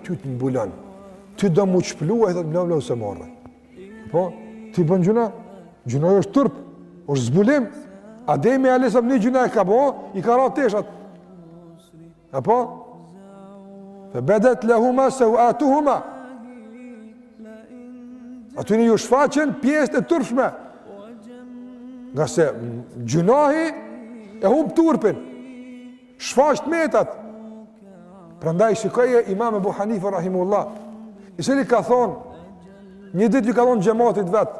ty të mbulon. Ty do mu çpluaj thotë bla se morre. Po, ti bën gjuna, gjuna është turp, është zbulim. Ademi alesam një gjuna e ka bo, i ka ra teshat. Apo? Fe bedet lehuma se u atuhuma. Aty një ju shfaqen pjesët e turpshme. Nga se gjunahi e hub turpin. Shfaqt metat. Prandaj shikoje Imam Ebu Hanifa rahimullah, i cili ka thonë, një ditë ju ka thonë xhamatit vet,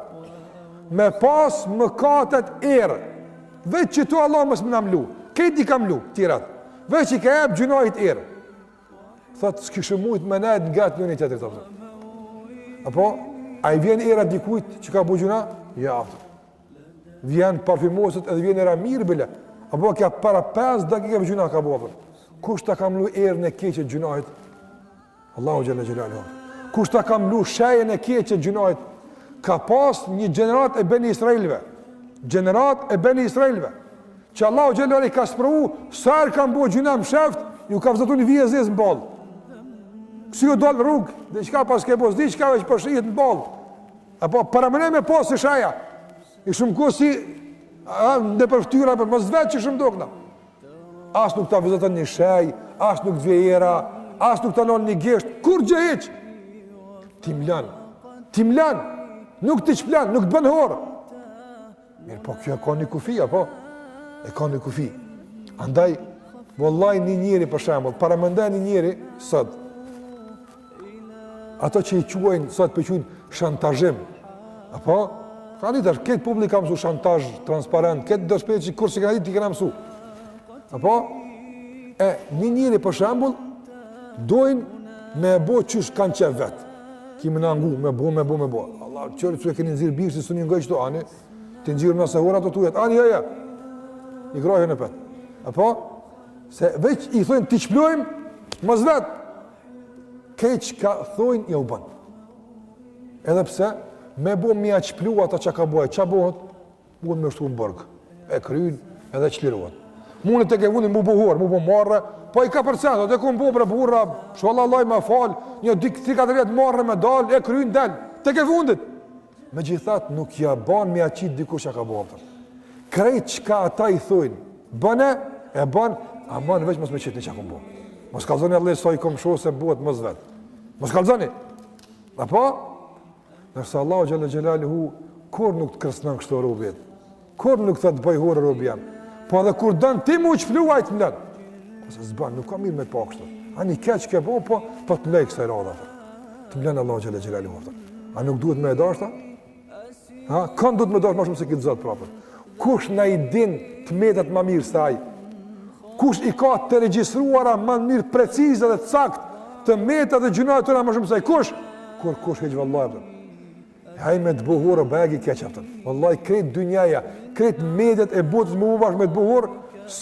me pas mëkatet erë, veç që tu Allah mos më na mlu, këti i ka mlu, tirat, veç i ka jep gjunahit erë. Thotë, s'kishë mujt me nejt nga të njëni tjetër, apo, a i vjen era dikujt që ka bu gjuna? Ja, vjen parfimoset edhe vjen era mirë bile, apo kja para 5 dakika për gjuna ka bu, kush ta ka mlu erën e keqe gjunahit? Allahu Gjelle Gjelalu. Kush ta ka mlu shejen e keqe gjunahit? Ka pas një gjenerat e Beni Israelve. Gjenerat e Beni Israelve. Që Allahu Gjelle ka sprovu, sërë kam bu gjuna më sheft, ju ka vëzatu një vije zezë në balë. Kësi ju dollë rrugë, dhe qka pas ke bos, di qka veç përshijet në balë. Apo paramene me posë sheja. I shumë ku si në përftyra, për mos vetë që shumë dokna. As nuk ta vizatën një shej, as nuk dvjera, as nuk ta non një gisht, kur gjë heq? Ti mlan, nuk ti qplan, nuk të bën horë. Mirë, po kjo e ka një kufi, apo? E ka një kufi. Andaj, vëllaj një njeri për shembull, paramendaj një njeri, sot, ato që i quajnë, sot përquajnë shantazhim, apo? Ka një tash, këtë publik ka mësu shantazh transparent, këtë dërshpejt që kur si ka ditë ti këna mësu. Apo, një njëri për shambull, dojnë me bo qysh kanë qef vetë. Kimi në angu, me bo. Allah, qërë që e keni nëzirë birë, si së një ngëj qëto, ani, të nëzirë me sehura të tujet, ani, ja, i grojë në petë. Apo, se veç i thojnë, ti qplojmë, mës vetë. Kej që ka thojnë, ja u bënë. Edhe pse, me bo mja qplua ata që ka bojë, që bohët, mund me shtu në bërgë, e krynë, edhe qliruat. Mune të ke vundin mu buhur, mu bu marrë, po i ka përcent, o të ku më bre burra, sholla Allah me falë, një 3-4 vjetë marrë me dalë, e krynë delë, të ke vundit. Me gjithat nuk ja banë me aqit dikush që ka bëhë. Krejt që ka ata i thujnë, bëne, e banë, a banë veç mos me qitë një që ku më bëhë. Mos kalzoni Allah sa i kom shohë se bëhet mos vetë. Mos kalzoni. Apo? Nërsa Allah Gjellë hu, kur nuk të kërësnën kështë robjet, kur nuk të të bëjhore robjem. Po edhe kur dënë ti mu qpluaj të mlenë. Ose zbanë, nuk ka mirë me të pakështu. A një keq ke bo, po të mlejë kësaj rada. Të mlenë Allah Gjellë hu. A nuk duhet me edashta? Kanë duhet me edashta ma shumë se këtë zëtë prapër. Kush në i din të metet ma mirë se aj? Kush i ka të registruara ma mirë precizë dhe cakt të metet dhe gjunat të nga ma shumë se aj? Kush heqë vëllaj? Haj me të buhurë, bëjegi keqaftën. Vëllaj, kretë dynjaja, kretë medet e botës më bash me të buhurë,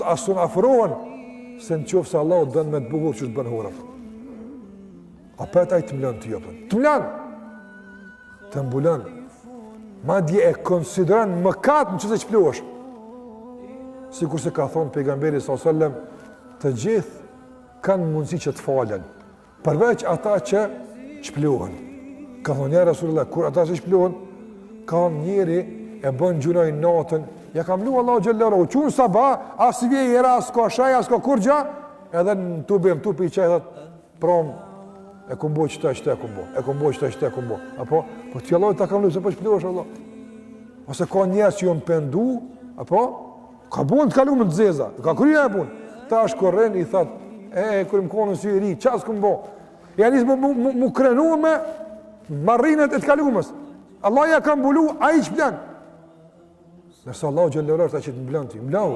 asun afrohen, se në qofë se Allah dënë me të buhurë që të bënë hurë. A petaj të mlën të jopën. Të mlën! Të mbulën. Ma dje e konsideran më katë në që se qpluash. Si kurse ka thonë pejgamberi s.a.s. të gjithë kanë mundësi që të falen, përveç ata që qpluhen. Ka thonë njerë Rasulullah, kur ata që shpluhen, ka njeri e bën gjunaj natën, ja kam lu Allah Gjellera, u qunë sabah, as vje i era, as ka shaj, as ka kur gja, edhe në tu bëjmë, tu për i qaj, dhe prom, e kumbo qëta e kumbo, e kumbo qëta e kumbo, apo, po të fjalloj ta kam lu, se po shpluhesh Allah. Ose ka njerës që jo më pendu, apo, ka bun të kalu më të zeza, ka kryja e bun, ta është korren, i that, kërë më konën si i ri, qas kumbo, ja nisë mu krenu me, marrinet e të kalumës. Allah ja ka mbulu, a i që blenë. Nërsa Allah gjellërar ta që të mblenë ti, mblahu.